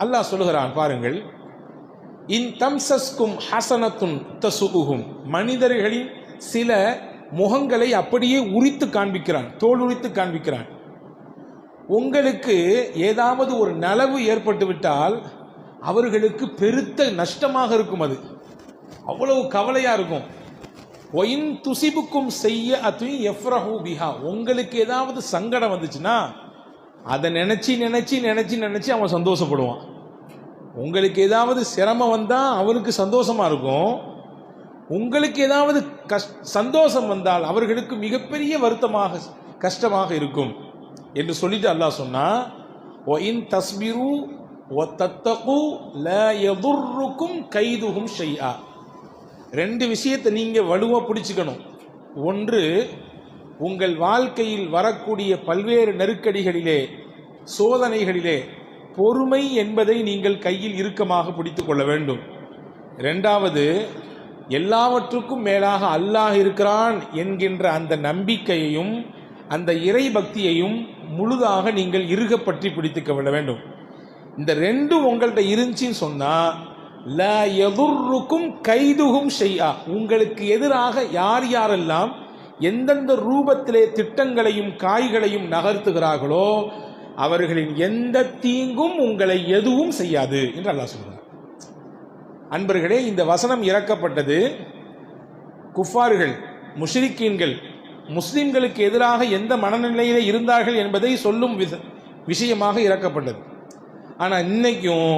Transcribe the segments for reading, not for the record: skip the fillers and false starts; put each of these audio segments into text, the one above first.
அல்லாஹ் சொல்லுகிறான் பாருங்கள், இன் தம்சஸ்கும் ஹசனத்துன் தசுகுஹும், மனிதர்களின் சில முகங்களை அப்படியே உரித்து காண்பிக்கிறான், தோல் உரித்து காண்பிக்கிறான். உங்களுக்கு ஏதாவது ஒரு நலவு ஏற்பட்டு விட்டால் அவர்களுக்கு பெருத்த நஷ்டமாக இருக்கும், அது அவ்வளவு கவலையா இருக்கும். ஒயின் துசிபுக்கும் செய்ய அத்துயும் எஃப்ரஹு பிஹா, உங்களுக்கு ஏதாவது சங்கடம் வந்துச்சுன்னா அதை நினைச்சு நினைச்சு நினைச்சு நினைச்சு அவன் சந்தோஷப்படுவான். உங்களுக்கு ஏதாவது சிரமம் வந்தா அவனுக்கு சந்தோஷமா இருக்கும், உங்களுக்கு ஏதாவது சந்தோஷம் வந்தால் அவர்களுக்கு மிகப்பெரிய வருத்தமாக கஷ்டமாக இருக்கும் என்று சொல்லிட்டு அல்லாஹ் சொன்னா, ஒயின் தஸ்பிரு வத்தத்தகு லா யதுர்ருக்கும் கைதுஹும் ஷைஆ. ரெண்டு விஷயத்தை நீங்க வலுவா பிடிச்சுக்கணும். ஒன்று, உங்கள் வாழ்க்கையில் வரக்கூடிய பல்வேறு நெருக்கடிகளிலே, சோதனைகளிலே பொறுமை என்பதை நீங்கள் கையில் இறுக்கமாக பிடித்துக் கொள்ள வேண்டும். இரண்டாவது, எல்லாவற்றுக்கும் மேலாக அல்லாஹ் இருக்கிறான் என்கின்ற அந்த நம்பிக்கையையும் அந்த இறை பக்தியையும் முழுதாக நீங்கள் இறுக பற்றி பிடித்துக் கொள்ள வேண்டும். இந்த ரெண்டும் உங்கள்கிட்ட இருந்துச்சின்னு சொன்னா, லா யதுர்ருக்கும் கைதுஹும் ஷைஆ, உங்களுக்கு எதிராக யார் யாரெல்லாம் எந்தெந்த ரூபத்திலே திட்டங்களையும் காய்களையும் நகர்த்துகிறார்களோ அவர்களின் எந்த தீங்கும் உங்களை எதுவும் செய்யாது என்று அல்லாஹ் சொல்கிறார். அன்பர்களே, இந்த வசனம் இறக்கப்பட்டது குஃபார்கள், முஷ்ரிக்கீன்கள், முஸ்லிம்களுக்கு எதிராக எந்த மனநிலையிலே இருந்தார்கள் என்பதை சொல்லும் விஷயமாக இறக்கப்பட்டது. ஆனால் இன்னைக்கும்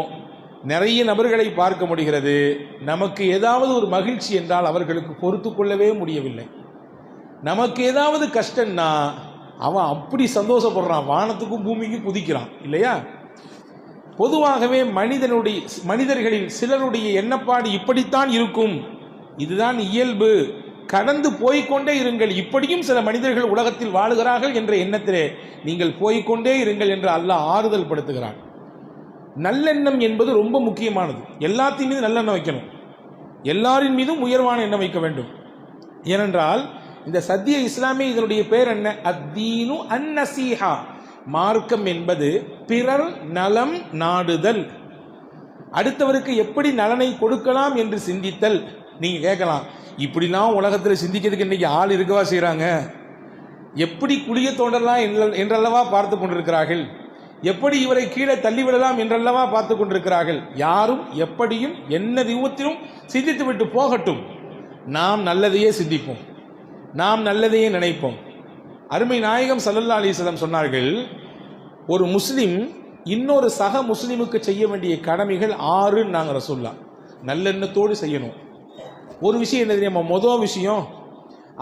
நிறைய நபர்களை பார்க்க முடிகிறது, நமக்கு ஏதாவது ஒரு மகிழ்ச்சி என்றால் அவர்களுக்கு பொறுத்து கொள்ளவே முடியவில்லை. நமக்கு ஏதாவது கஷ்டம்னா அவன் அப்படி சந்தோஷப்படுறான், வானத்துக்கும் பூமிக்கும் குதிக்கிறான் இல்லையா? பொதுவாகவே மனிதர்களில் சிலருடைய எண்ணப்பாடு இப்படித்தான் இருக்கும், இதுதான் இயல்பு, கடந்து போய்கொண்டே இருங்கள், இப்படியும் சில மனிதர்கள் உலகத்தில் வாழுகிறார்கள் என்ற எண்ணத்திலே நீங்கள் போய்கொண்டே இருங்கள் என்று அல்லாஹ் ஆறுதல் படுத்துகிறான். நல்லெண்ணம் என்பது ரொம்ப முக்கியமானது. எல்லாத்தின் மீது நல்லெண்ணம் வைக்கணும், எல்லாரின் மீதும் உயர்வான எண்ணம் வைக்க வேண்டும். ஏனென்றால் இந்த சத்திய இஸ்லாமிய இதனுடைய பெயர் என்ன? அத்தீனு அந்நசீஹா, மார்க்கம் என்பது பிறர் நலம் நாடுதல், அடுத்தவருக்கு எப்படி நலனை கொடுக்கலாம் என்று சிந்தித்தல். நீங்க கேட்கலாம், இப்படிலாம் உலகத்தில் சிந்திக்கிறதுக்கு இன்னைக்கு ஆள் இருக்கவா செய்யறாங்க, எப்படி குளிய தோண்டலாம் என்றல்லவா பார்த்து கொண்டிருக்கிறார்கள், எப்படி இவரை கீழே தள்ளிவிடலாம் என்றல்லவா பார்த்து கொண்டிருக்கிறார்கள். யாரும் எப்படியும் என்ன விதத்திலும் சிந்தித்து விட்டு போகட்டும், நாம் நல்லதையே சிந்திப்போம், நாம் நல்லதையே நினைப்போம். அருமை நாயகம் ஸல்லல்லாஹு அலைஹி வஸல்லம் சொன்னார்கள், ஒரு முஸ்லிம் இன்னொரு சக முஸ்லிமுக்கு செய்ய வேண்டிய கடமைகள் 6 நாங்கள் ரசூலுல்லாஹ் நல்லெண்ணத்தோடு செய்யணும். ஒரு விஷயம் என்ன தெரியுமா? முதல் விஷயம்,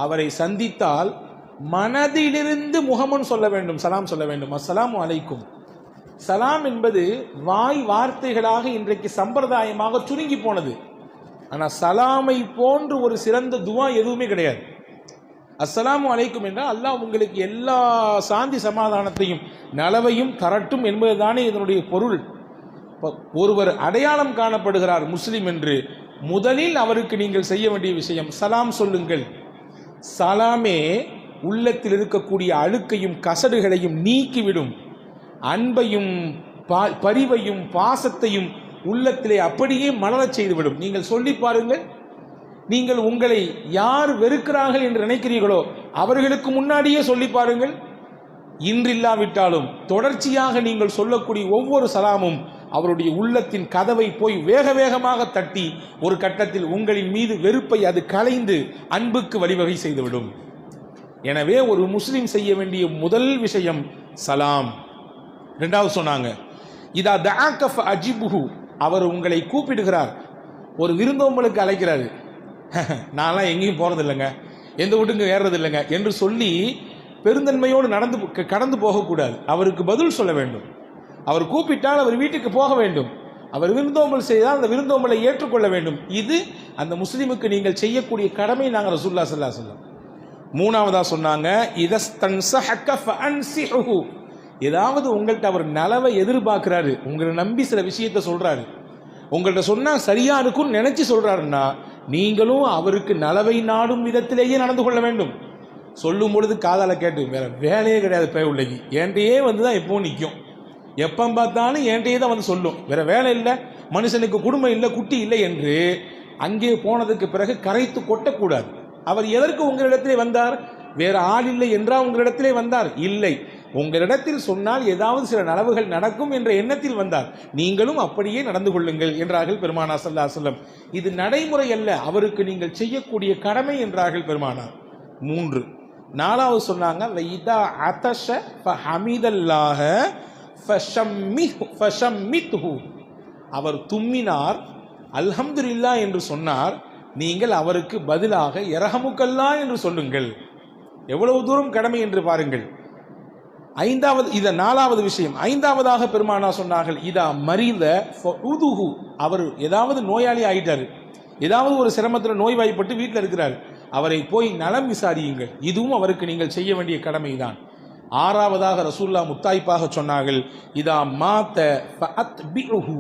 அவரை சந்தித்தால் மனதிலிருந்து முகமன் சொல்ல வேண்டும், சலாம் சொல்ல வேண்டும். அஸ்ஸலாமு அலைக்கும். சலாம் என்பது வாய் வார்த்தைகளாக இன்றைக்கு சம்பிரதாயமாக சுருங்கி போனது. ஆனால் சலாமை போன்று ஒரு சிறந்த துவா எதுவுமே கிடையாது. அஸ்ஸலாமு அலைக்கும் என்றால் அல்லாஹ் உங்களுக்கு எல்லா சாந்தி சமாதானத்தையும் நலவையும் தரட்டும் என்பதுதானே இதனுடைய பொருள். ஒருவர் அடையாளம் காணப்படுகிறார் முஸ்லிம் என்று, முதலில் அவருக்கு நீங்கள் செய்ய வேண்டிய விஷயம் சலாம் சொல்லுங்கள். சலாமே உள்ளத்தில் இருக்கக்கூடிய அழுக்கையும் கசடுகளையும் நீக்கிவிடும், அன்பையும் பரிவையும் பாசத்தையும் உள்ளத்திலே அப்படியே மலரச் செய்துவிடும். நீங்கள் சொல்லி பாருங்கள், நீங்கள் உங்களை யார் வெறுக்கிறார்கள் என்று நினைக்கிறீர்களோ அவர்களுக்கு முன்னாடியே சொல்லி பாருங்கள். இன்றில்லாவிட்டாலும் தொடர்ச்சியாக நீங்கள் சொல்லக்கூடிய ஒவ்வொரு சலாமும் அவருடைய உள்ளத்தின் கதவை போய் வேக வேகமாக தட்டி ஒரு கட்டத்தில் உங்களின் மீது வெறுப்பை அது களைந்து அன்புக்கு வழிவகை செய்துவிடும். எனவே ஒரு முஸ்லிம் செய்ய வேண்டிய முதல் விஷயம் சலாம். இரண்டாவது சொன்னாங்க, இதா தஆக ஃபஅஜிபுஹு, அவர் உங்களை கூப்பிடுகிறார், ஒரு விருந்தோம்பலுக்கு அழைக்கிறாரு, நான்லாம் எங்கேயும் போறது இல்லைங்க, எந்த வீட்டுக்கு ஏறது இல்லைங்க என்று சொல்லி பெருந்தன்மையோடு கடந்து போகக்கூடாது. அவருக்கு பதில் சொல்ல வேண்டும். அவர் கூப்பிட்டால் அவர் வீட்டுக்கு போக வேண்டும். அவர் விருந்தோம்பல் செய்தால் அந்த விருந்தோம்பலை ஏற்றுக்கொள்ள வேண்டும். இது அந்த முஸ்லிமுக்கு நீங்கள் செய்யக்கூடிய கடமை. நாங்கள் ரசூலுல்லாஹி ஸல்லல்லாஹு அலைஹி வஸல்லம் மூணாவதா சொன்னாங்க, இதஸ்தன்ஸஹக ஃபஅன்ஸிஹு, ஏதாவது உங்கள்கிட்ட அவர் நலவை எதிர்பார்க்கிறாரு, உங்களை நம்பி சில விஷயத்தை சொல்றாரு, உங்கள்கிட்ட சொன்னா சரியா இருக்கும்னு நினைச்சு சொல்றாருன்னா நீங்களும் அவருக்கு நலவை நாடும் விதத்திலேயே நடந்து கொள்ள வேண்டும். சொல்லும் பொழுது காதால கேட்டு வேற வேலையே கிடையாது, பய உள்ளகி என்கிட்டயே வந்துதான் எப்பவும் நிற்கும், எப்போ பார்த்தாலும் என்கிட்டயே தான் வந்து சொல்லும், வேற வேலை இல்லை, மனுஷனுக்கு குடும்பம் இல்லை, குட்டி இல்லை என்று. அங்கே போனதுக்கு பிறகு கரைத்து கொட்டக்கூடாது. அவர் எதற்கு உங்களிடத்திலே வந்தார்? வேற ஆள் இல்லை என்றா உங்களிடத்திலே வந்தார்? இல்லை, உங்களிடத்தில் சொன்னால் ஏதாவது சில நலவுகள் நடக்கும் என்ற எண்ணத்தில் வந்தார். நீங்களும் அப்படியே நடந்து கொள்ளுங்கள் என்றார்கள் பெருமானார் ஸல்லல்லாஹு அலைஹி வஸல்லம். இது நடைமுறை அல்ல, அவருக்கு நீங்கள் செய்யக்கூடிய கடமை என்றார்கள் பெருமானார். 3. 4வது சொன்னாங்க, வைதா அதஷ ஃபஹமிதல்லாஹ ஃபஷம்மித்ஹு. அவர் தும்மினார், அல்ஹம்துலில்லாஹ் என்று சொன்னார், நீங்கள் அவருக்கு பதிலாக யர்ஹமுக்கல்லா என்று சொல்லுங்கள். எவ்வளவு தூரம் கடமை என்று பாருங்கள். 5வது, இது 4வது விஷயம். 5வதாக பெருமானார் சொன்னார்கள், இதா மரீத ஃபஉதுஹு. அவர் ஏதாவது நோயாளி ஆயிட்டாரு, ஏதாவது ஒரு சிரமத்தில் நோய்வாய்ப்பட்டு வீட்டில் இருக்கிறார், அவரை போய் நலம் விசாரியுங்கள். இதுவும் அவருக்கு நீங்கள் செய்ய வேண்டிய கடமைதான். 6வதாக ரசூலுல்லாஹ் முத்தாய்ப்பாக சொன்னார்கள், இதா மாத ஃபஅத்பிஉஹு.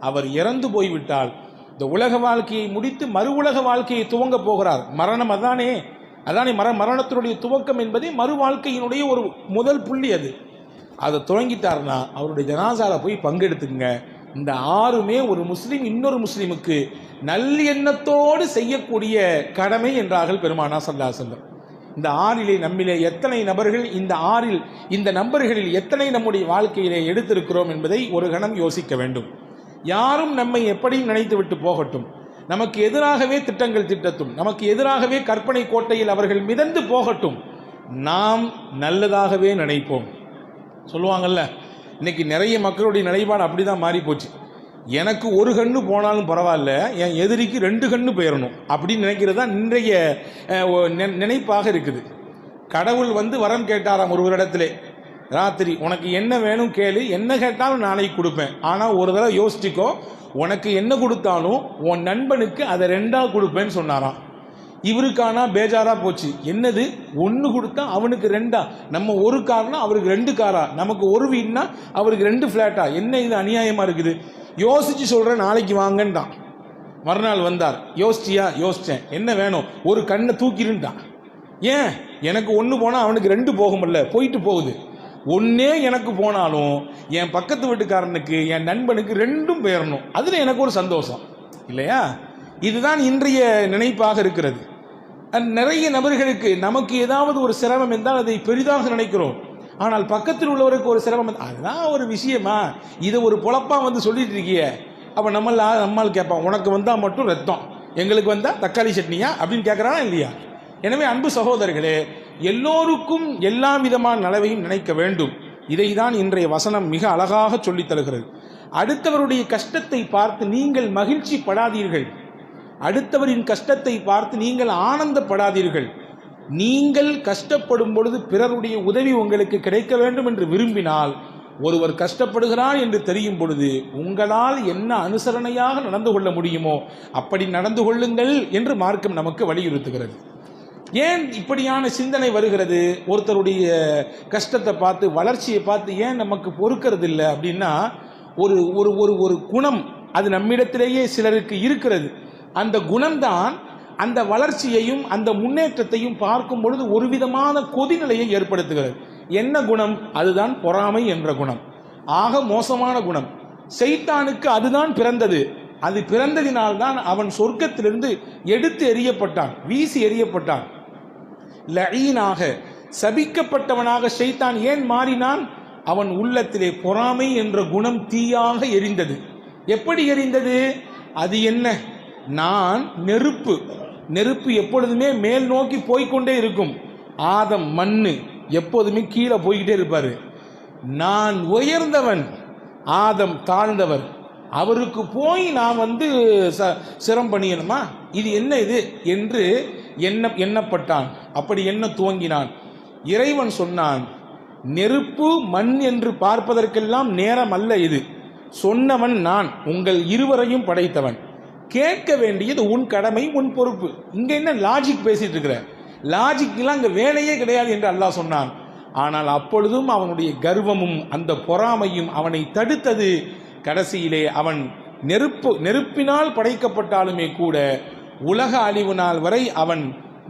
அவர் இறந்து போய்விட்டால், இந்த உலக வாழ்க்கையை முடித்து மறு உலக வாழ்க்கையை துவங்க போகிறார். மரணம் அதானே, மரணத்தினுடைய துவக்கம் என்பதே மறு வாழ்க்கையினுடைய ஒரு முதல் புள்ளி. அதை துவங்கிட்டார்னா அவருடைய ஜனாசால போய் பங்கெடுத்துங்க. இந்த 6மே ஒரு முஸ்லீம் இன்னொரு முஸ்லீமுக்கு நல்லெண்ணத்தோடு செய்யக்கூடிய கடமை என்றார்கள் பெருமானார் ஸல்லல்லாஹு அலைஹி வஸல்லம். இந்த 6லே நம்மிலே எத்தனை நபர்கள், இந்த நம்பர்களில் எத்தனை நம்முடைய வாழ்க்கையிலே எடுத்திருக்கிறோம் என்பதை ஒரு கணம் யோசிக்க வேண்டும். யாரும் நம்மை எப்படியும் நினைத்து விட்டு போகட்டும், நமக்கு எதிராகவே திட்டங்கள் திட்டட்டும், நமக்கு எதிராகவே கற்பனை கோட்டையில் அவர்கள் மிதந்து போகட்டும், நாம் நல்லதாகவே நினைப்போம். சொல்லுவாங்கல்ல, இன்னைக்கு நிறைய மக்களுடைய நிலைப்பாடு அப்படிதான் மாறி போச்சு. எனக்கு ஒரு கண்ணு போனாலும் பரவாயில்ல, என் எதிரிக்கு 2 கண்ணு போயிடணும் அப்படின்னு நினைக்கிறது தான் இன்றைய நினைப்பாக இருக்குது. கடவுள் வந்து வரம் கேட்டாராம் ஒருவரிடத்திலே, ராத்திரி உனக்கு என்ன வேணும் கேளு, என்ன கேட்டாலும் நாளைக்கு கொடுப்பேன், ஆனால் ஒரு தடவை யோசிச்சுக்கோ, உனக்கு என்ன கொடுத்தாலும் உன் நண்பனுக்கு அதை 2ஆ கொடுப்பேன்னு சொன்னாராம். இவருக்கானா பேஜாரா போச்சு, என்னது 1 கொடுத்தா அவனுக்கு 2ஆ, நம்ம ஒரு கார்னா அவருக்கு 2 காரா, நமக்கு ஒரு வீடுனா அவருக்கு 2 ஃபிளாட்டா, என்ன இது அநியாயமா இருக்குது, யோசிச்சு சொல்றேன் நாளைக்கு வாங்கன்ட்டான். மறுநாள் வந்தார், யோசிச்சியா? யோசிச்சேன், என்ன வேணும்? ஒரு கண்ணை தூக்கிருந்தான். ஏன்? எனக்கு 1 போனால் அவனுக்கு 2 போகும்ல, போயிட்டு போகுது. 1 எனக்கு போனாலும் என் பக்கத்து வீட்டுக்காரனுக்கு, என் நண்பனுக்கு 2ம் போயிடணும், அதில் எனக்கு ஒரு சந்தோஷம் இல்லையா? இதுதான் இன்றைய நினைப்பாக இருக்கிறது. நிறைய நபர்களுக்கு நமக்கு ஏதாவது ஒரு சிரமம் என்றால் அதை பெரிதாக நினைக்கிறோம், ஆனால் பக்கத்தில் உள்ளவருக்கு ஒரு சிரமம், அதுதான் ஒரு விஷயமா, இதை ஒரு பொழப்பா வந்து சொல்லிட்டு இருக்கிய. அப்போ நம்மால் கேட்பான், உனக்கு வந்தால் மட்டும் ரத்தம், எங்களுக்கு வந்தால் தக்காளி சட்னியா அப்படின்னு கேட்குறானா இல்லையா? எனவே அன்பு சகோதரர்களே, எல்லோருக்கும் எல்லா விதமான நலவையும் நினைக்க வேண்டும். இதை தான் இன்றைய வசனம் மிக அழகாக சொல்லித் தருகிறது. அடுத்தவருடைய கஷ்டத்தை பார்த்து நீங்கள் மகிழ்ச்சி படாதீர்கள், அடுத்தவரின் கஷ்டத்தை பார்த்து நீங்கள் ஆனந்தப்படாதீர்கள். நீங்கள் கஷ்டப்படும் பொழுது பிறருடைய உதவி உங்களுக்கு கிடைக்க வேண்டும் என்று விரும்பினால், ஒருவர் கஷ்டப்படுகிறார் என்று தெரியும் பொழுது உங்களால் என்ன அனுசரணையாக நடந்து கொள்ள முடியுமோ அப்படி நடந்து கொள்ளுங்கள் என்று மார்க்கம் நமக்கு வலியுறுத்துகிறது. ஏன் இப்படியான சிந்தனை வருகிறது? ஒருத்தருடைய கஷ்டத்தை பார்த்து, வளர்ச்சியை பார்த்து ஏன் நமக்கு பொறுக்கிறது இல்லை அப்படின்னா, ஒரு ஒரு ஒரு ஒரு குணம் அது நம்மிடத்திலேயே சிலருக்கு இருக்கிறது. அந்த குணம்தான் அந்த வளர்ச்சியையும் அந்த முன்னேற்றத்தையும் பார்க்கும் பொழுது ஒரு விதமான கொதிநிலையை ஏற்படுத்துகிறது. என்ன குணம்? அதுதான் பொறாமை என்ற குணம். ஆக மோசமான குணம். சைத்தானுக்கு அதுதான் பிறந்தது. அது பிறந்ததினால்தான் அவன் சொர்க்கத்திலிருந்து எடுத்து எறியப்பட்டான், வீசி எறியப்பட்டான். லஈனாக, சபிக்கப்பட்டவனாக ஷைத்தான் ஏன் மாறினான்? அவன் உள்ளத்திலே பொறாமை என்ற குணம் தீயாக எரிந்தது. எப்படி எரிந்தது? அது என்ன? நான் நெருப்பு, நெருப்பு எப்பொழுதுமே மேல் நோக்கி போய்கொண்டே இருக்கும். ஆதம் மண்ணு, எப்போதுமே கீழே போய்கிட்டே இருப்பாரு. நான் உயர்ந்தவன், ஆதம் தாழ்ந்தவர், அவருக்கு போய் நான் சிரம் பண்ணியணுமா? இது என்ன இது என்று எண்ணப்பட்டான். அப்படி எண்ண துவங்கினான். இறைவன் சொன்னான், நெருப்பு மண் என்று பார்ப்பதற்கெல்லாம் நேரம் அல்ல இது. சொன்னவன் நான், உங்கள் இருவரையும் படைத்தவன். கேட்க வேண்டியது உன் கடமை, உன் பொறுப்பு. இங்க என்ன லாஜிக் பேசிட்டு இருக்கிற? லாஜிக்லாம் அங்க வேலையே கிடையாது என்று அல்லாஹ் சொன்னான். ஆனால் அப்பொழுதும் அவனுடைய கர்வமும் அந்த பொறாமையும் அவனை தடுத்தது. கடைசியிலே அவன் நெருப்பினால் படைக்கப்பட்டாலுமே கூட உலக அழிவு நாள் வரை அவன்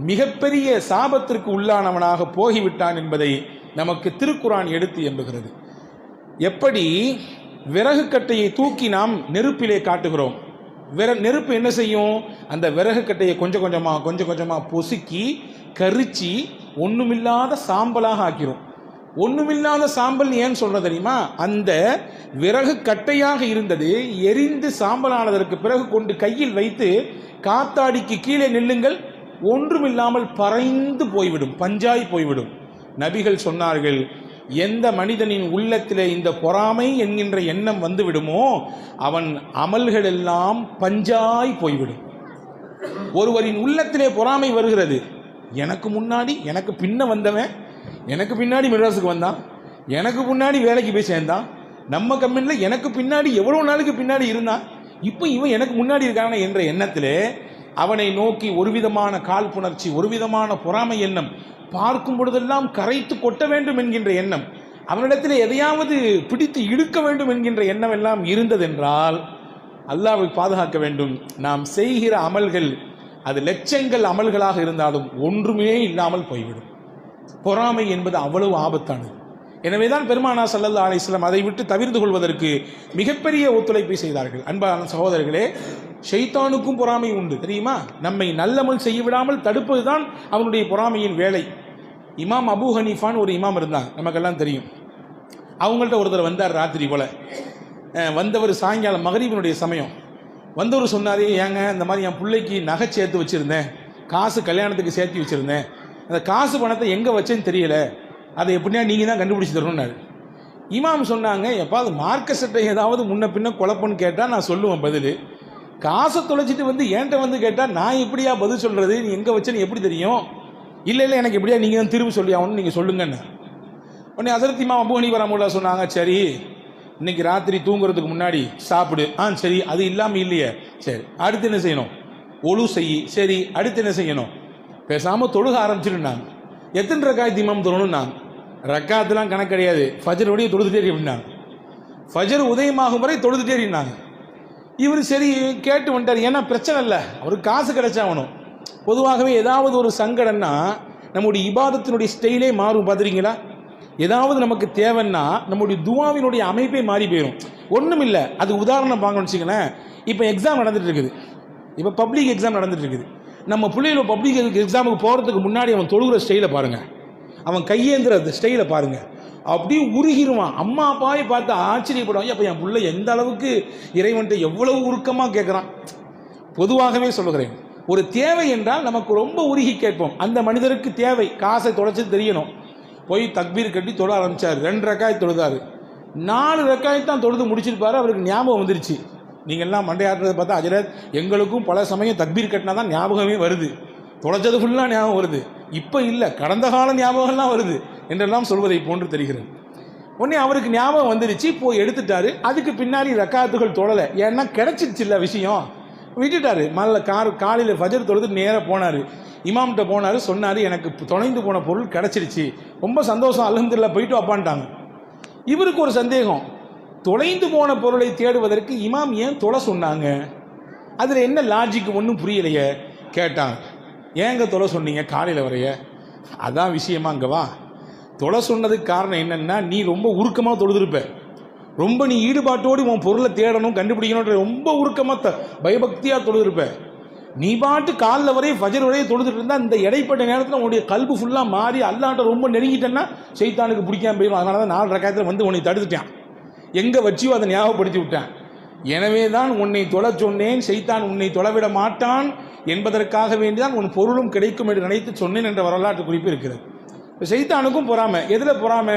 மிகப்பெரிய சாபத்திற்கு உள்ளானவனாக போகிவிட்டான் என்பதை நமக்கு திருக்குரான் எடுத்து எம்புகிறது. எப்படி விறகு கட்டையை தூக்கி நாம் நெருப்பிலே காட்டுகிறோம், நெருப்பு என்ன செய்யும், அந்த விறகு கட்டையை கொஞ்சம் கொஞ்சமாக பொசுக்கி கரிச்சி ஒன்றுமில்லாத சாம்பலாக ஆக்கிரும். ஒன்றுமில்லாத சாம்பல் ஏன் சொல்ற தெரியுமா, அந்த விறகு கட்டையாக இருந்தது எரிந்து சாம்பலானதற்கு பிறகு கொண்டு கையில் வைத்து காத்தாடிக்கு கீழே நில்லுங்கள், ஒன்றுமில்லாமல் பறைந்து போய்விடும், பஞ்சாய் போய்விடும். நபிகள் சொன்னார்கள், எந்த மனிதனின் உள்ளத்திலே இந்த பொறாமை என்கின்ற எண்ணம் வந்து விடுமோ அவன் அமல்கள் எல்லாம் பஞ்சாய் போய்விடும். ஒருவரின் உள்ளத்திலே பொறாமை வருகிறது, எனக்கு முன்னாடி எனக்கு பின்ன வந்தவன், எனக்கு பின்னாடி மெட்ராஸுக்கு வந்தான், எனக்கு முன்னாடி வேலைக்கு போய் சேர்ந்தான், நம்ம கம்பெனியில் எனக்கு பின்னாடி எவ்வளோ நாளுக்கு பின்னாடி இருந்தான், இப்போ இவன் எனக்கு முன்னாடி இருக்கான என்ற எண்ணத்திலே அவனை நோக்கி ஒரு விதமான காழ்ப்புணர்ச்சி, ஒரு விதமான பொறாமை எண்ணம், பார்க்கும் பொழுதெல்லாம் கரைத்து கொட்ட வேண்டும் என்கின்ற எண்ணம், அவனிடத்தில் எதையாவது பிடித்து இழுக்க வேண்டும் என்கின்ற எண்ணம் எல்லாம் இருந்ததென்றால் அல்லாஹ்வை பாதுகாக்க வேண்டும். நாம் செய்கிற அமல்கள் அது லட்சங்கள் அமல்களாக இருந்தாலும் ஒன்றுமே இல்லாமல் போய்விடும். பொறாமை என்பது அவ்வளவு ஆபத்தானது. எனவேதான் பெருமானா ஸல்லல்லாஹு அலைஹி வஸல்லம் அதை விட்டு தவிர்த்து கொள்வதற்கு மிகப்பெரிய ஒத்துழைப்பை செய்தார்கள். அன்பான சகோதரர்களே, ஷைத்தானுக்கும் பொறாமை உண்டு தெரியுமா? நம்மை நல்லமல் செய்ய விடாமல் தடுப்பதுதான் அவனுடைய பொறாமையின் வேலை. இமாம் அபூ ஹனீஃபான்னு ஒரு இமாம் இருந்தாங்க, நமக்கெல்லாம் தெரியும். அவங்கள்ட்ட ஒருத்தர் வந்தார் ராத்திரி போல. வந்தவர் சாயங்காலம் மகரிபினுடைய சமயம். வந்தவர் சொன்னாரே, ஏங்க இந்த மாதிரி என் பிள்ளைக்கு நகை சேர்த்து வச்சுருந்தேன், காசு கல்யாணத்துக்கு சேர்த்து வச்சுருந்தேன், அந்த காசு பணத்தை எங்கே வச்சேன்னு தெரியல, அதை எப்படின்னா நீங்கள் தான் கண்டுபிடிச்சி தரணும்னாரு. இமாம் சொன்னாங்க, எப்பா அது மார்க்க சட்டை ஏதாவது முன்ன பின்ன குழப்பம்னு கேட்டால் நான் சொல்லுவேன் பதில், காசை தொலைச்சிட்டு வந்து என்கிட்ட வந்து கேட்டால் நான் எப்படியா பதில் சொல்கிறது, நீ எங்கே வச்சேன்னு எப்படி தெரியும், இல்லை எனக்கு எப்படியா நீங்கள் தான் திரும்பி சொல்லி ஆகணும்னு நீங்கள் சொல்லுங்கன்னு. உடனே ஹஸரத் இமாம் அபூ ஹனீஃபா ரஹ்மத்துல்லாஹி சொன்னாங்க, சரி இன்னைக்கு ராத்திரி தூங்குறதுக்கு முன்னாடி சாப்பிடு. சரி, அது இல்லாமல் இல்லையே, சரி அடுத்து என்ன செய்யணும், ஒழு செய். சரி அடுத்து என்ன செய்யணும், பேசாமல் தொழுக ஆரம்பிச்சிருந்தாங்க. எத்தனை ரக்காயத்து இமாம் தொழணும்னாங்க. ரக்காத்துலாம் கணக்கு கிடையாது, ஃபஜ்ருடைய தொழுதுட்டே அப்படின்னாங்க. ஃபஜ்ர் உதயமாகும் வரை தொழுதுட்டே இருந்தாங்க. இவர் சரி கேட்டு வந்துட்டார், ஏன்னா பிரச்சனை இல்லை, அவருக்கு காசு கிடைச்சாகணும். பொதுவாகவே ஏதாவது ஒரு சங்கடம்னா நம்முடைய இபாதத்தினுடைய ஸ்டைலே மாறும், பார்த்துறீங்களா? ஏதாவது நமக்கு தேவைன்னா நம்முடைய துவாவினுடைய அமைப்பே மாறி போயிடும். ஒன்றும் இல்லை, அது உதாரணம் பார்க்கணும்னு வச்சுங்களேன். இப்போ எக்ஸாம் நடந்துட்டு இருக்குது, இப்போ பப்ளிக் எக்ஸாம் நடந்துட்டு இருக்குது. நம்ம பிள்ளைகள் பப்ளிக் எக்ஸாமுக்கு போகிறதுக்கு முன்னாடி அவன் தொழுகிற ஸ்டைலை பாருங்கள், அவன் கையேந்திர ஸ்டைலை பாருங்கள், அப்படியே உருகிடுவான். அம்மா அப்பாவை பார்த்து ஆச்சரியப்படுவாங்க, அப்போ என் பிள்ளை எந்த அளவுக்கு இறைவன்ட்ட எவ்வளவு உருக்கமாக கேட்குறான். பொதுவாகவே சொல்லுகிறேன், ஒரு தேவை என்றால் நமக்கு ரொம்ப உருகி கேட்போம். அந்த மனிதருக்கு தேவை, காசை தொலைச்சது தெரியணும். போய் தக்பீர் கட்டி தொழ ஆரம்பித்தார். 2 ரக்காய் தொழுதாரு. 4 ரக்காய் தான் தொழுது முடிச்சிருப்பாரு. அவருக்கு ஞாபகம் வந்துருச்சு. நீங்கள்லாம் மண்டையாட்டுறதை பார்த்தா, ஹஜ்ரத் எங்களுக்கும் பல சமயம் தக்பீர் கட்டினா தான் ஞாபகமே வருது, தொலைச்சது ஃபுல்லாக ஞாபகம் வருது, இப்போ இல்லை கடந்த கால ஞாபகம்லாம் வருது என்றெல்லாம் சொல்வதை போன்று தெரிகிறது. உடனே அவருக்கு ஞாபகம் வந்துருச்சு, போய் எடுத்துட்டாரு. அதுக்கு பின்னாடி ரக்காத்துகள் தொழலை, ஏன்னா கிடைச்சிருச்சு இல்லை விஷயம், விட்டுட்டாரு. காலையில் ஃபஜர் தொழுது நேராக போனார், இமாம்கிட்ட போனார், சொன்னார் எனக்கு தொலைந்து போன பொருள் கிடச்சிருச்சு, ரொம்ப சந்தோஷம், அல்ஹம்துலில்லாஹ் போயிட்டு வாப்பான்ட்டாங்க. இவருக்கு ஒரு சந்தேகம், தொலைந்து போன பொருளை தேடுவதற்கு இமாம் ஏன் தொலை சொன்னாங்க, அதில் என்ன லாஜிக் ஒன்றும் புரியலையே. கேட்டாங்க, ஏங்க தொலை சொன்னீங்க காலையில் வரைய? அதான் விஷயமா, அங்கே வா. தொலை சொன்னதுக்கு காரணம் என்னென்னா, நீ ரொம்ப உருக்கமாக தொழுதுருப்ப, ரொம்ப நீ ஈடுபாட்டோடு உன் பொருளை தேடணும் கண்டுபிடிக்கணுன்ற ரொம்ப உருக்கமாக பயபக்தியாக தொழுதுருப்ப. நீ பாட்டு காலில் வரையும் ஃபஜர் வரையும் தொழுதுட்டு இருந்தால் இந்த இடைப்பட்ட நேரத்தில் உன்னுடைய கல்பு ஃபுல்லாக மாறி அல்லாட்ட ரொம்ப நெருங்கிட்டேன்னா ஷைத்தானுக்கு பிடிக்காம போயிடும். அதனால தான் 4 ரக்காயத்தில் வந்து உன்னை தடுத்துட்டான், எங்கே வச்சியோ அதை ஞாபகப்படுத்தி விட்டான். எனவே தான் உன்னை தொலை சொன்னேன், ஷைத்தான் உன்னை தொலைவிட மாட்டான் என்பதற்காக வேண்டிதான் உன் பொருளும் கிடைக்கும் என்று நினைத்து சொன்னேன் என்ற வரலாற்று குறிப்பு இருக்கிறது. ஷைத்தானுக்கும் பொறாமை. எதில் பொறாமை?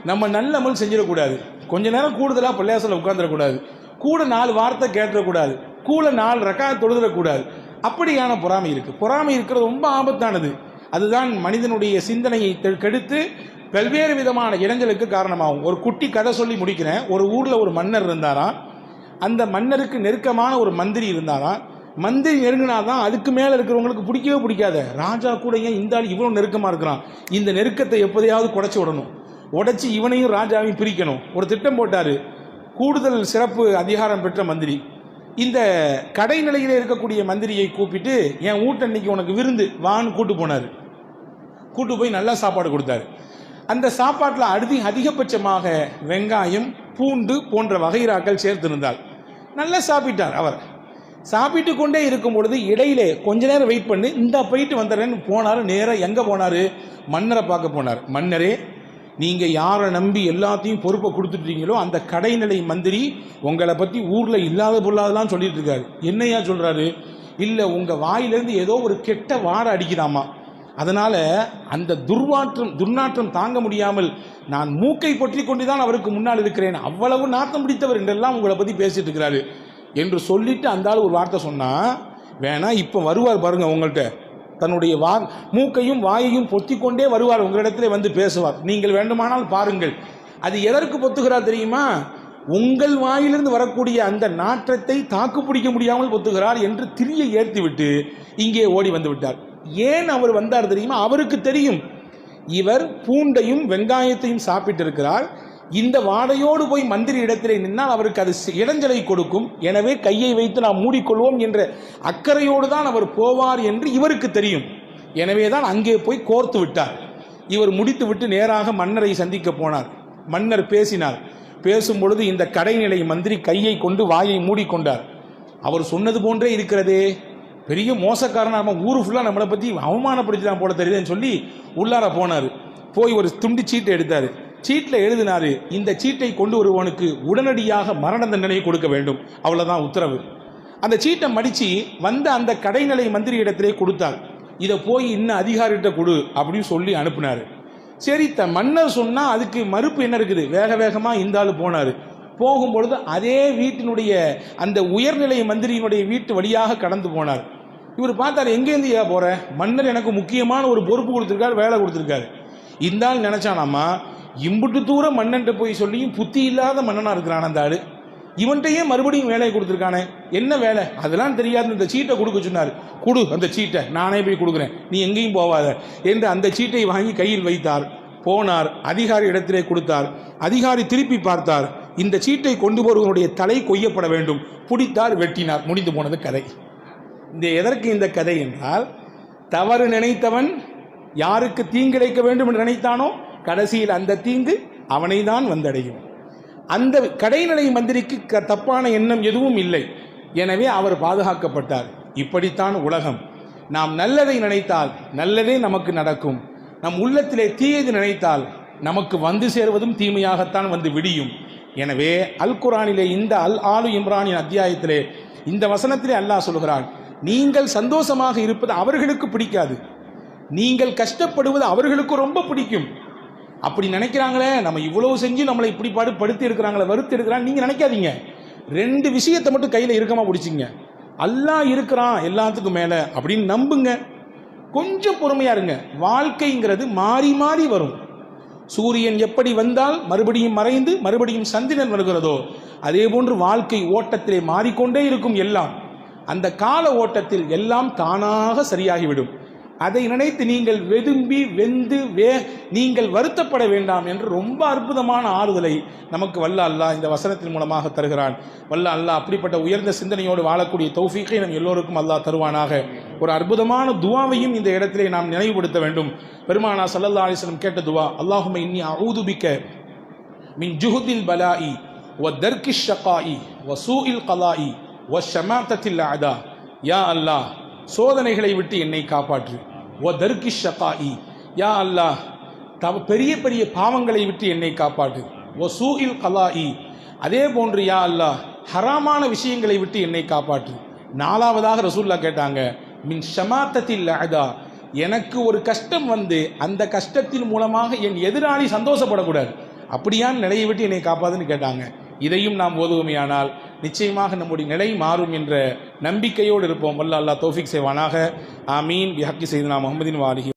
நம்ம நல்ல அமல் செஞ்சிடக்கூடாது, கொஞ்ச நேரம் கூடுதலாக பள்ளியாசலில் உட்காந்துடக்கூடாது, கூட 4 வார்த்தை கேட்டுறக்கூடாது, கூட 4 ரக்காயத் தொழுதுடக்கூடாது. அப்படியான பொறாமை இருக்குது. பொறாமை இருக்கிறது ரொம்ப ஆபத்தானது. அதுதான் மனிதனுடைய சிந்தனையை கெடுத்து பல்வேறு விதமான இடங்களுக்கு காரணமாகும். ஒரு குட்டி கதை சொல்லி முடிக்கிறேன். ஒரு ஊரில் ஒரு மன்னர் இருந்தாராம். அந்த மன்னருக்கு நெருக்கமான ஒரு மந்திரி இருந்தாராம். மந்திரி நெருங்கினாதான் அதுக்கு மேலே இருக்கிறவங்களுக்கு பிடிக்கவே பிடிக்காத. ராஜா கூட ஏன் இந்த ஆள் இவ்வளோ நெருக்கமாக இருக்கிறான், இந்த நெருக்கத்தை எப்போதையாவது குறைச்சி விடணும், உடைச்சி இவனையும் ராஜாவையும் பிரிக்கணும். ஒரு திட்டம் போட்டார். கூடுதல் சிறப்பு அதிகாரம் பெற்ற மந்திரி இந்த கடைநிலையில் இருக்கக்கூடிய மந்திரியை கூப்பிட்டு, என் வீட்டன்னைக்கு உனக்கு விருந்து வான்னு கூட்டு போனார். கூட்டு போய் நல்லா சாப்பாடு கொடுத்தாரு. அந்த சாப்பாட்டில் அதிகபட்சமாக வெங்காயம், பூண்டு போன்ற வகைராக்கள் சேர்த்திருந்தார். நல்லா சாப்பிட்டார். அவர் சாப்பிட்டு கொண்டே இருக்கும் பொழுது இடையிலே கொஞ்ச நேரம் வெயிட் பண்ணி இந்த போயிட்டு வந்துடுறேன்னு போனார். நேராக எங்கே போனார்? மன்னரை பார்க்க போனார். மன்னரே, நீங்கள் யாரை நம்பி எல்லாத்தையும் பொறுப்பை கொடுத்துட்டீங்களோ அந்த கடைநிலை மந்திரி உங்களை பற்றி ஊரில் இல்லாத பொருளாதெல்லாம் சொல்லிட்டு இருக்காரு. என்னையா சொல்கிறாரு? இல்லை, உங்கள் வாயிலிருந்து ஏதோ ஒரு கெட்ட வாடை அடிக்குதாமா, அதனால் அந்த துர்நாற்றம் தாங்க முடியாமல் நான் மூக்கை பொற்றி கொண்டு தான் அவருக்கு முன்னால் இருக்கிறேன், அவ்வளவு நாத்தம் பிடித்தவர் என்றெல்லாம் உங்களை பற்றி பேசிட்டு இருக்கிறாரு என்று சொல்லிட்டு அந்த ஆள் ஒரு வார்த்தை சொன்னால், வேணா இப்போ வருவார் பாருங்க, உங்கள்கிட்ட தன்னுடைய மூக்கையும் வாயையும் பொத்தி கொண்டே வருவார், உங்களிடத்திலே வந்து பேசுவார், நீங்கள் வேண்டுமானால் பாருங்கள். அது எதற்கு பொத்துகிறார் தெரியுமா? உங்கள் வாயிலிருந்து வரக்கூடிய அந்த நாற்றத்தை தாக்கு பிடிக்க முடியாமல் பொத்துகிறார் என்று திரியை ஏற்றிவிட்டு இங்கே ஓடி வந்து விட்டார். ஏன் அவர் வந்தார் தெரியுமா? அவருக்கு தெரியும் இவர் பூண்டையும் வெங்காயத்தையும் சாப்பிட்டு இருக்கிறார், இந்த வாடையோடு போய் மந்திரி இடத்திலே நின்னால் அவருக்கு அது இடைஞ்சலை கொடுக்கும், எனவே கையை வைத்து நாம் மூடிக்கொள்வோம் என்ற அக்கறையோடு தான் அவர் போவார் என்று இவருக்கு தெரியும். எனவே தான் அங்கே போய் கோர்த்து விட்டார். இவர் முடித்து விட்டு நேராக மன்னரை சந்திக்க போனார். மன்னர் பேசினார். பேசும் பொழுது இந்த கடைநிலை மந்திரி கையை கொண்டு வாயை மூடிக்கொண்டார். அவர் சொன்னது போன்றே இருக்கிறதே, பெரிய மோசக்காரன், நம்ம ஊரு ஃபுல்லாக நம்மளை பற்றி அவமானப்படுத்திதான் போல தெரியுதுன்னு சொல்லி உள்ளார போனார். போய் ஒரு துண்டு சீட்டை எடுத்தார். சீட்டில் எழுதினார், இந்த சீட்டை கொண்டு வருவனுக்கு உடனடியாக மரண தண்டனை கொடுக்க வேண்டும், அவ்வளோதான் உத்தரவு. அந்த சீட்டை மடித்து வந்த அந்த கடைநிலை மந்திரி இடத்திலே கொடுத்தார். இதை போய் இன்னும் அதிகாரிகிட்ட கொடு அப்படின்னு சொல்லி அனுப்புனார். சரி, மன்னர் சொன்னால் அதுக்கு மறுப்பு என்ன இருக்குது? வேக வேகமாக இந்த ஆள் போனார். போகும்பொழுது அதே வீட்டினுடைய அந்த உயர்நிலை மந்திரியினுடைய வீட்டு வழியாக கடந்து போனார். இவர் பார்த்தார், எங்கேருந்து ஏன் போகிற? மன்னர் எனக்கு முக்கியமான ஒரு பொறுப்பு கொடுத்துருக்காரு, வேலை கொடுத்துருக்காரு. இந்த ஆள் நினச்சானாமா, இம்புட்டு தூரம் மன்னன்ட்ட போய் சொல்லியும் புத்தி இல்லாத மன்னனாக இருக்கிறான் அந்த ஆள், இவன்கிட்டயே மறுபடியும் வேலையை கொடுத்துருக்கானே, என்ன வேலை அதெல்லாம் தெரியாது, இந்த சீட்டை கொடுக்க சொன்னார். கொடு அந்த சீட்டை, நானே போய் கொடுக்குறேன், நீ எங்கேயும் போவாத என்று அந்த சீட்டை வாங்கி கையில் வைத்தார். போனார், அதிகாரி இடத்திலே கொடுத்தார். அதிகாரி திருப்பி பார்த்தார், இந்த சீட்டை கொண்டு போவதனுடைய தலை கொய்யப்பட வேண்டும். பிடித்தார், வெட்டினார். முடிந்து போனது கதை. இந்த எதற்கு இந்த கதை என்றால், தவறு நினைத்தவன் யாருக்கு தீங்கிழைக்க வேண்டும் என்று நினைத்தானோ கடைசியில் அந்த தீங்கு அவனை தான் வந்தடையும். அந்த கடைநிலை மந்திரிக்கு தப்பான எண்ணம் எதுவும் இல்லை, எனவே அவர் பாதுகாக்கப்பட்டார். இப்படித்தான் உலகம். நாம் நல்லதை நினைத்தால் நல்லதே நமக்கு நடக்கும், நம் உள்ளத்திலே தீயது நினைத்தால் நமக்கு வந்து சேருவதும் தீமையாகத்தான் வந்து விடியும். எனவே அல் குர்ஆனிலே இந்த ஆலு இம்ரானின் அத்தியாயத்திலே இந்த வசனத்திலே அல்லாஹ் சொல்கிறான், நீங்கள் சந்தோஷமாக இருப்பது அவர்களுக்கு பிடிக்காது, நீங்கள் கஷ்டப்படுவது அவர்களுக்கு ரொம்ப பிடிக்கும். அப்படி நினைக்கிறாங்களே, நம்ம இவ்வளவு செஞ்சு நம்மளை இப்படி படுத்தி எடுக்கிறாங்களே, வருத்தி எடுக்கிறாங்க, நீங்கள் நினைக்காதீங்க. ரெண்டு விஷயத்தை மட்டும் கையில் இறுக்கமாக பிடிச்சிங்க. அல்லாஹ் இருக்கிறான் எல்லாத்துக்கும் மேலே அப்படின்னு நம்புங்க, கொஞ்சம் பொறுமையாக இருங்க. வாழ்க்கைங்கிறது மாறி மாறி வரும். சூரியன் எப்படி வந்தால் மறுபடியும் மறைந்து மறுபடியும் சந்திரன் வருகிறதோ அதே போன்று வாழ்க்கை ஓட்டத்திலே மாறிக்கொண்டே இருக்கும். எல்லாம் அந்த கால ஓட்டத்தில் எல்லாம் தானாக சரியாகிவிடும். அதை நினைத்து நீங்கள் வெந்து நீங்கள் வருத்தப்பட வேண்டாம் என்று ரொம்ப அற்புதமான ஆறுதலை நமக்கு வல்ல அல்லாஹ் இந்த வசனத்தின் மூலமாக தருகிறான். வல்ல அல்லாஹ் அப்படிப்பட்ட உயர்ந்த சிந்தனையோடு வாழக்கூடிய தௌஃபீக்கை நம் எல்லோருக்கும் அல்லாஹ் தருவானாக. ஒரு அற்புதமான துவாவையும் இந்த இடத்திலே நாம் நினைவுபடுத்த வேண்டும். பெருமானா ஸல்லல்லாஹு அலைஹி வஸல்லம் கேட்ட துவா, அல்லாஹும்ம இன்னி அஊது பிக்க மின் ஜுஹதில் பலாஇ வ தர்கிஷ் ஷகாஇ வ சூஇல் கலாஇ வ ஷமாத்தத்தில் அஅதா. யா அல்லாஹ், சோதனைகளை விட்டு என்னை காப்பாற்று. வ தர்கிஷ் ஷகாஇ, யா அல்லாஹ், பெரிய பெரிய பாவங்களை விட்டு என்னை காப்பாற்று. வ சூஇல் கலாஇ, அதே போன்று யா அல்லாஹ், ஹராமான விஷயங்களை விட்டு என்னை காப்பாற்று. நாலாவதாக ரசூலுல்லாஹ் கேட்டாங்க, மின் ஷமாத்தத்தில் அஅதா, எனக்கு ஒரு கஷ்டம் வந்து அந்த கஷ்டத்தின் மூலமாக என் எதிராளி சந்தோஷப்படக்கூடாது, அப்படியான நிலையை விட்டு என்னை காப்பாதுன்னு கேட்டாங்க. இதையும் நாம் ஓதுவோமேயானால் நிச்சயமாக நம்முடைய நிலை மாறும் என்ற நம்பிக்கையோடு இருப்போம். வல்ல அல்லாஹ் தௌஃபீக் செய்வானாக. ஆமீன். பிஹக்கி சய்யிதுனா முஹம்மதின் வ ஆலிஹி